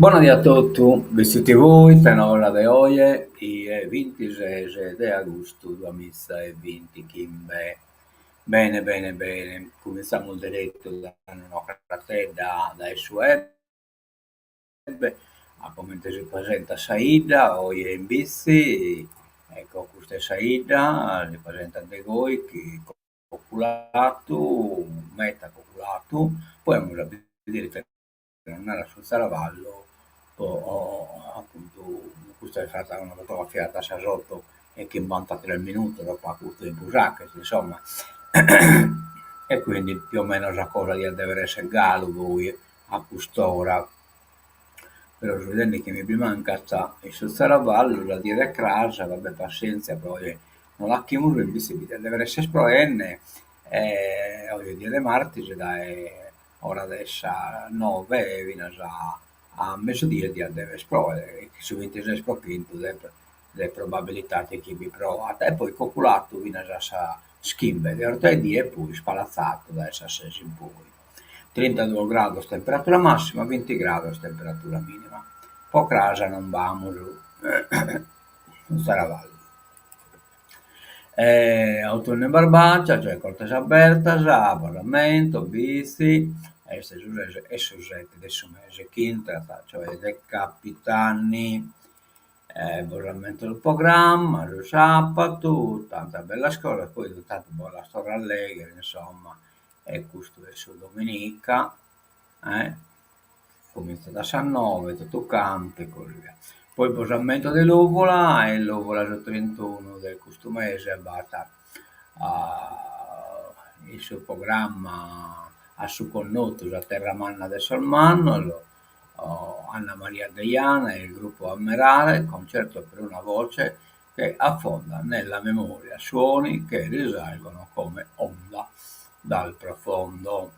Buonasera a tutti, vestiti voi, tenola de oggi, il 26 di agosto 2020, Kimbe. Bene, bene, bene, cominciamo diretto da una te da SUEB, a come si presenta Saida, oggi è in bici, ecco questa è Saida, si presenta di voi, che coculato, meta coculato, poi andiamo a vedere che non era sul Saravallo, appunto questa è stata una fotografiata a sotto e che in 93 minuti dopo a questo in Busacche, insomma. E quindi più o meno la cosa di deve essere gallo voi a quest'ora. Però vedendo che mi manca sta e sul Saravallo la dire crasa, vabbè pazienza, poi non la chiamo invisibile, deve essere esplorenne, voglio dire martedì dai ora adesso 9 fino a mezzodia di deve esplorare, che su 26 spropinto le probabilità che chi mi prova e poi calcolato fino a sa schimbe, di orta e poi spalazzato da essa 6 in poi. 32 gradi temperatura massima, 20 gradi temperatura minima. Po' crasa non vamos, non sarà valle. Autunno in Barbacia, cioè Cortesa Bertasa, Parlamento, Bizi, e Susette adesso mese quinta, cioè dei capitani, Parlamento del programma, lo sabato, tanta bella scuola, poi tutta buona storia allegri, insomma, e questo è su domenica, eh? Comincia da San Nove, tutto campo e così via. Poi il posamento dell'uvola e l'uvola del 31 del questo mese basta il suo programma a su connoto la Terra Manna del Solmanno, Anna Maria Deiana e il gruppo Ammirale, concerto per una voce che affonda nella memoria suoni che risalgono come onda dal profondo.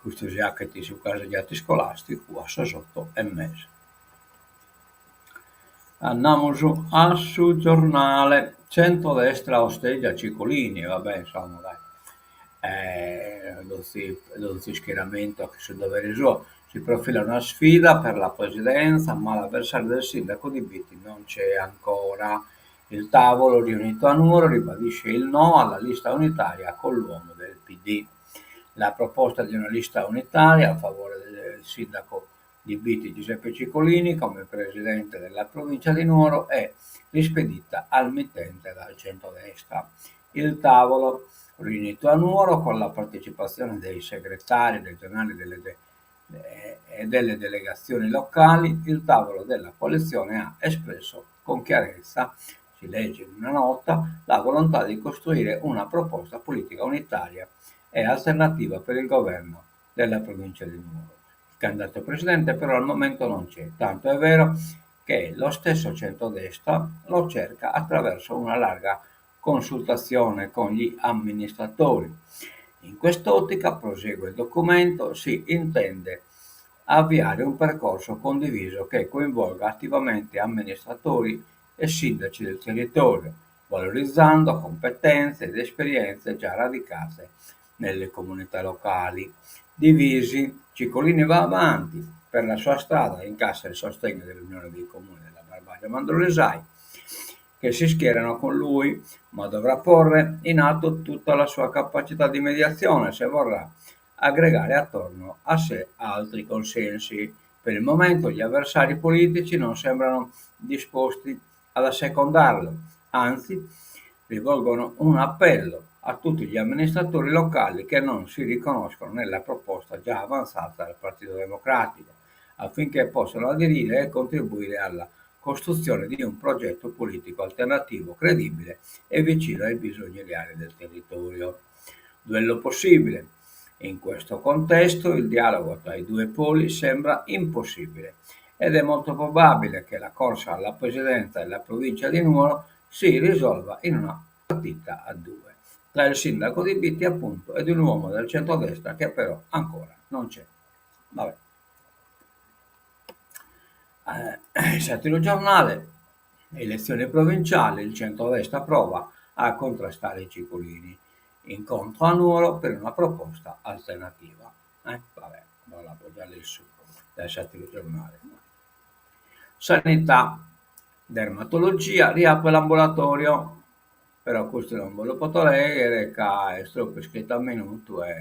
Questo giacchetti su casa di atti scolastici, qua sotto e mese. Andiamo su sul giornale, centrodestra osteggia Cicolini, vabbè insomma dai, lo schieramento che si dovere suo, si profila una sfida per la presidenza, ma l'avversario del sindaco di Biti non c'è ancora. Il tavolo riunito a Nuoro ribadisce il no alla lista unitaria con l'uomo del PD. La proposta di una lista unitaria a favore del sindaco di Biti Giuseppe Cicolini come presidente della provincia di Nuoro è rispedita al mittente dal centrodestra. Il tavolo riunito a Nuoro con la partecipazione dei segretari regionali e delle delegazioni locali, il tavolo della coalizione ha espresso con chiarezza, si legge in una nota, la volontà di costruire una proposta politica unitaria e alternativa per il governo della provincia di Nuoro. Il candidato presidente però al momento non c'è, tanto è vero che lo stesso centrodestra lo cerca attraverso una larga consultazione con gli amministratori. In quest'ottica, prosegue il documento, si intende avviare un percorso condiviso che coinvolga attivamente amministratori e sindaci del territorio, valorizzando competenze ed esperienze già radicate nelle comunità locali. Divisi, Cicolini va avanti per la sua strada, incassa il sostegno dell'Unione dei Comuni della Barbagia Mandrolesai, che si schierano con lui, ma dovrà porre in atto tutta la sua capacità di mediazione se vorrà aggregare attorno a sé altri consensi. Per il momento gli avversari politici non sembrano disposti ad assecondarlo, anzi rivolgono un appello a tutti gli amministratori locali che non si riconoscono nella proposta già avanzata dal Partito Democratico, affinché possano aderire e contribuire alla costruzione di un progetto politico alternativo credibile e vicino ai bisogni reali del territorio. Duello possibile. In questo contesto il dialogo tra i due poli sembra impossibile ed è molto probabile che la corsa alla presidenza della provincia di Nuoro si risolva in una partita a due tra il sindaco di Bitti appunto ed un uomo del centrodestra che però ancora non c'è. Vabbè. Il Satiro Giornale, elezioni provinciali, il centrodestra prova a contrastare i Cicolini. Incontro a Nuoro per una proposta alternativa. Vabbè, non la già su. del Satiro Giornale. Sanità, dermatologia, riapre l'ambulatorio, però questo non ve lo posso leggere, che è troppo scritto a minuto e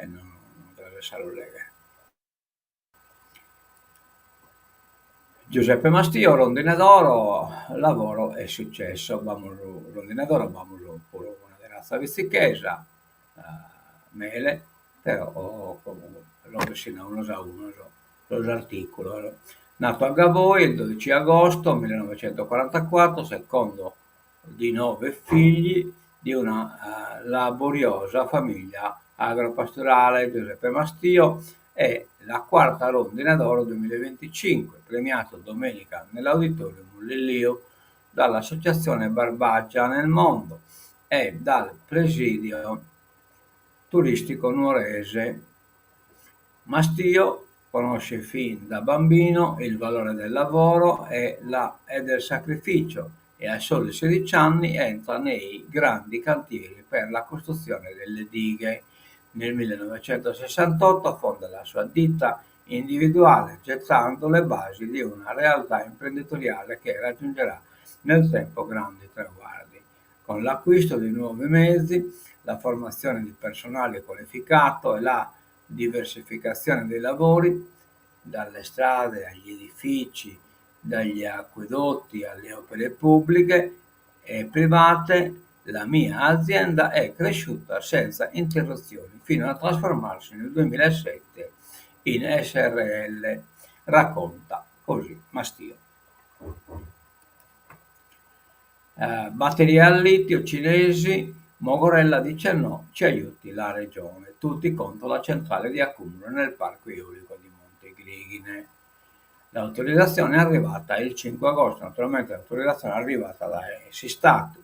non deve essere leggere. Giuseppe Mastio, Rondine d'Oro, lavoro e successo, vamos, Rondine d'Oro, vamos pure una di razza vistichesa, mele, però comunque, lo che si non lo sa uno, lo articolo. Nato a Gavoi il 12 agosto 1944, secondo di 9 figli di una laboriosa famiglia agropastorale. Giuseppe Mastio è la quarta Rondine d'Oro 2025, premiato domenica nell'Auditorium Lillio dall'Associazione Barbaccia nel Mondo e dal Presidio Turistico Nuorese. Mastio conosce fin da bambino il valore del lavoro e del sacrificio e a soli 16 anni entra nei grandi cantieri per la costruzione delle dighe. Nel 1968 fonda la sua ditta individuale, gettando le basi di una realtà imprenditoriale che raggiungerà nel tempo grandi traguardi. Con l'acquisto di nuovi mezzi, la formazione di personale qualificato e la diversificazione dei lavori, dalle strade agli edifici, dagli acquedotti alle opere pubbliche e private, la mia azienda è cresciuta senza interruzioni fino a trasformarsi nel 2007 in SRL, racconta così Mastio. Batterie al litio cinesi, Mogorella dice no, ci aiuti la regione, tutti contro la centrale di accumulo nel parco eolico di Monte Grighine. L'autorizzazione è arrivata il 5 agosto, naturalmente l'autorizzazione è arrivata da Sistatu,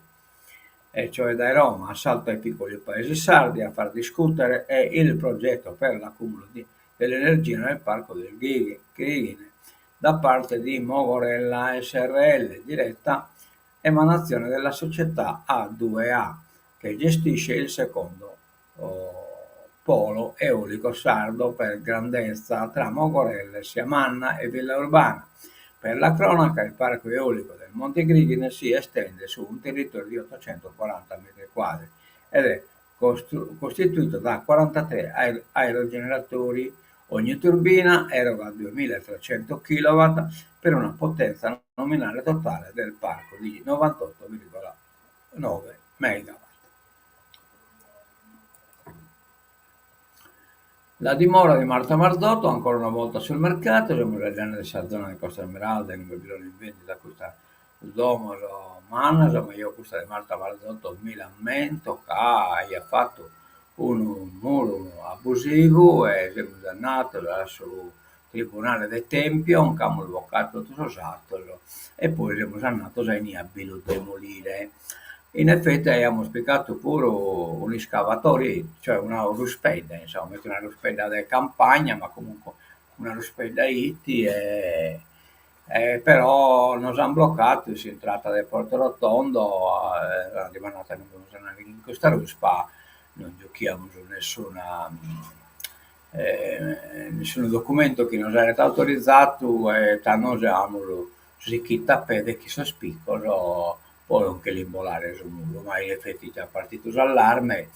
e cioè da Roma, assalto ai piccoli paesi sardi a far discutere è il progetto per l'accumulo dell'energia nel parco del Grighine da parte di Mogorella SRL, diretta emanazione della società A2A, che gestisce il secondo polo eolico sardo per grandezza tra Mogorelle, Siamanna e Villa Urbana. Per la cronaca, il parco eolico del Monte Grighine si estende su un territorio di 840 metri quadri ed è costituito da 43 aerogeneratori. Ogni turbina eroga 2300 kW per una potenza nominale totale del parco di 98,9 MW. La dimora di Marta Marzotto, ancora una volta sul mercato, siamo nella zona di Costa Smeralda, in un Babilone in vendita, questa Domoso Manasa, ma io questa di Marta Marzotto mi lamento che ha fatto un muro abusivo e siamo dannato sul Tribunale del Tempio, un camo avvocato tutto usato e poi siamo dannato a inabilo demolire. In effetti abbiamo spiegato pure un escavatore, cioè una ruspedda, insomma, una ruspedda di campagna, ma comunque una ruspedda IT, però non hanno bloccato, si tratta del Porto Rotondo, la giornata non in questa ruspa, non giochiamo su nessun documento che non era autorizzato e noi siamo si chi tapede chi sospicolo poi anche l'imbolare sul muro, ma in effetti già partito l'allarme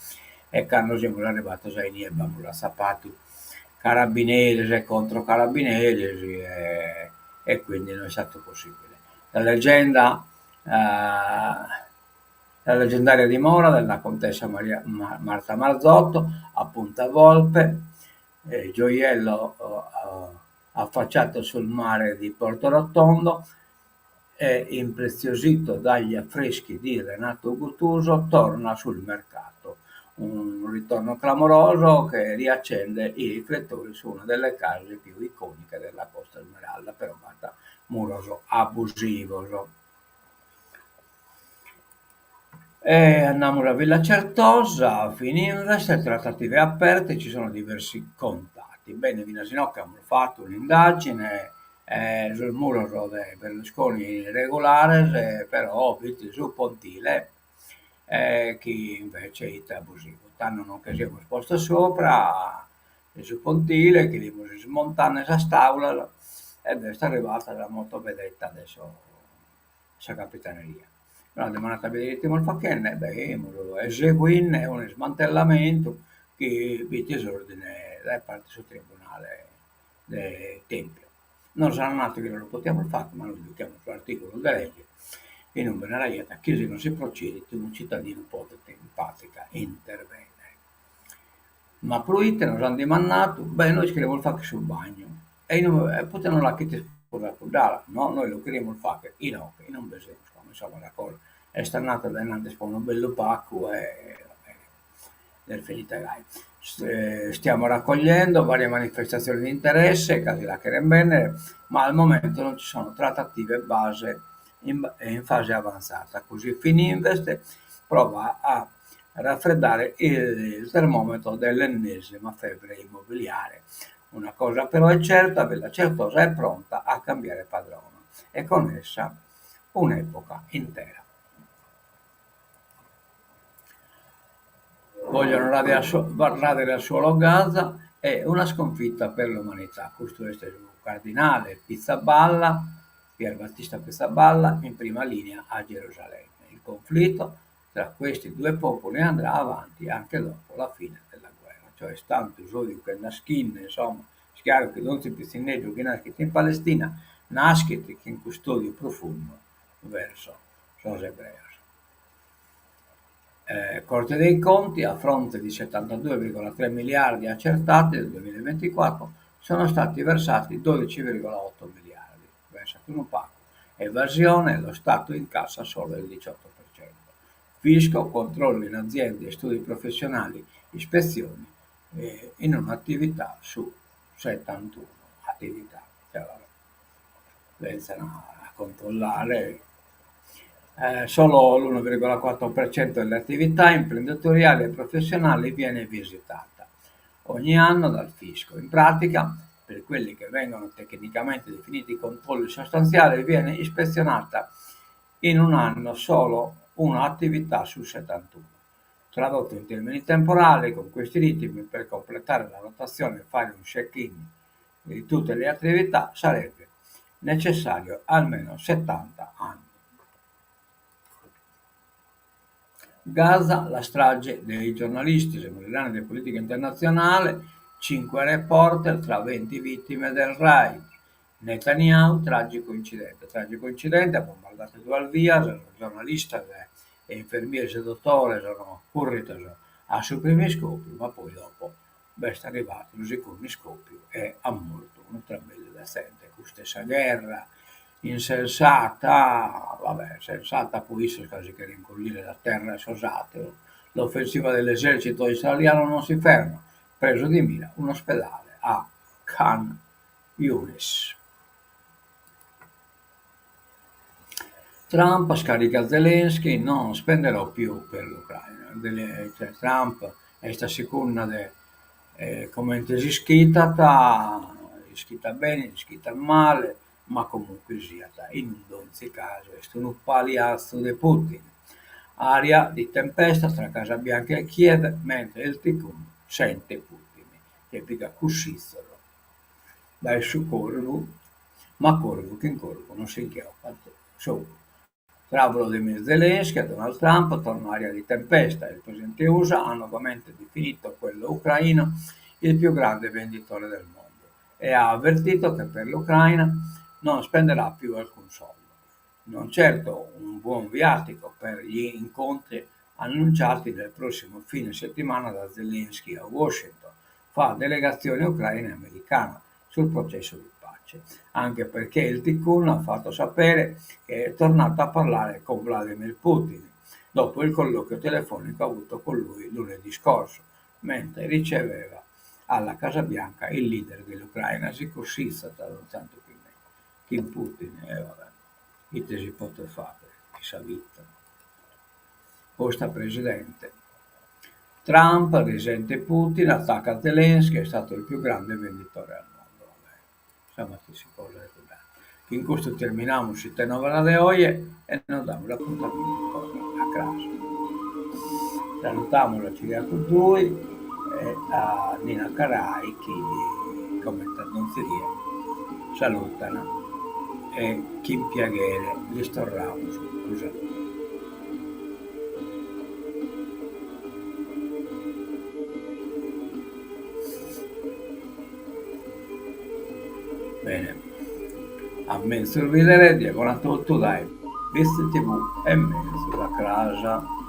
e quando siamo arrivati a abbiamo la sapato carabinieri e contro carabinieri e quindi non è stato possibile. La leggenda, la leggendaria dimora della contessa Marta Marzotto a Punta Volpe, gioiello affacciato sul mare di Porto Rotondo, è impreziosito dagli affreschi di Renato Guttuso, torna sul mercato. Un ritorno clamoroso che riaccende i riflettori su una delle case più iconiche della Costa Smeralda, però fatta muroso abusivo. E andiamo a Villa Certosa, Fininvest, trattative aperte, ci sono diversi contatti. Bene, Vinasinocca hanno fatto un'indagine sul muro di Berlusconi regolare, però visto su Pontile, che invece è abusivo. Tanto non che siamo esposto sopra, su pontile, che li smontano esa staula ed è arrivata la motovedetta adesso sa capitaneria. No, demanda abbiamo il facchenne, beh, eseguin un smantellamento che viti esordine da parte sul tribunale del Tempio. Non sarà nato che non lo potremmo fare, ma noi giochiamo sull'articolo della legge e non ve ne raieta, così non si procede, un cittadino può in pratica intervenire. Ma poi te nos han demandato, beh, noi queremos fare sul bagno. E non, potevano la che ti sposa, no? Noi lo queremos fare, e non besemos, come insomma la cosa. È stannata da un po' un bello pacco e va bene, del finita gai. Stiamo raccogliendo varie manifestazioni di interesse, casi la bene, ma al momento non ci sono trattative base in fase avanzata. Così Fininvest prova a raffreddare il termometro dell'ennesima febbre immobiliare. Una cosa però è certa, Villa Certosa è pronta a cambiare padrone e con essa un'epoca intera. Vogliono radere al suolo Gaza è una sconfitta per l'umanità. Questo è il cardinale Pizzaballa, Pier Battista Pizzaballa, in prima linea a Gerusalemme. Il conflitto tra questi due popoli andrà avanti anche dopo la fine della guerra. Cioè, tanto odio che nascinde, insomma, è chiaro che non si piscineggio che nasce in Palestina, nasce che in custodio profondo verso los ebrei. Corte dei Conti, a fronte di 72,3 miliardi accertati nel 2024, sono stati versati 12,8 miliardi, versati un pago. Evasione, lo Stato incassa solo il 18%. Fisco, controllo in aziende e studi professionali, ispezioni in un'attività su 71 attività. Cioè, pensano a controllare solo l'1,4% delle attività imprenditoriali e professionali viene visitata ogni anno dal fisco. In pratica, per quelli che vengono tecnicamente definiti controlli sostanziali, viene ispezionata in un anno solo un'attività su 71. Tradotto in termini temporali, con questi ritmi, per completare la rotazione e fare un check-in di tutte le attività sarebbe necessario almeno 70 anni. Gaza, la strage dei giornalisti, israeliani di politica internazionale, 5 reporter tra 20 vittime del raid. Netanyahu, tragico incidente. Tragico incidente, ha bombardato due al via, giornalisti e infermieri e dottori sono corriti a suoi primi scopi, ma poi dopo è arrivato il secondo scoppio e ha morto una tremenda decente. Con questa guerra insensata, vabbè, sensata poi quasi che rincoglire la terra sosate. L'offensiva dell'esercito israeliano non si ferma, preso di mira un ospedale a Khan Yunis. Trump scarica Zelensky, non spenderò più per l'Ucraina. Cioè, Trump è sta seconda come si schitta, bene, schitta male, ma comunque sia, in un donzi caso, è un paliazzo di Putin. Aria di tempesta tra Casa Bianca e Kiev, mentre il Tikkun sente Putin, che pica cussizzolo dai su Corvu, ma Corvu che in Corvu non si inchioppa sopra. Tra Volodymyr Zelensky e Donald Trump torna aria di tempesta. Il presidente USA ha nuovamente definito quello ucraino il più grande venditore del mondo e ha avvertito che per l'Ucraina non spenderà più alcun soldo. Non certo un buon viatico per gli incontri annunciati nel prossimo fine settimana da Zelensky a Washington, fra delegazione ucraina e americana sul processo di pace, anche perché il Tikkun ha fatto sapere che è tornato a parlare con Vladimir Putin dopo il colloquio telefonico avuto con lui lunedì scorso, mentre riceveva alla Casa Bianca il leader dell'Ucraina, si cossizza tanto Kim Putin, vabbè, che si può fare, chissà vita. Posta presidente. Trump risente Putin, attacca Zelensky, è stato il più grande venditore al mondo. Vabbè. Insomma, che si può ricordare. In questo terminamos il tenore de hoy e nos damos l'appuntamento con a casa. Salutiamo la Ciria con lui. e a Nina Carai che commentando salutano e chi piacere li storramo scusa. Bene, a me sorridere, dicono a tutto dai, visto TV e me sulla casa.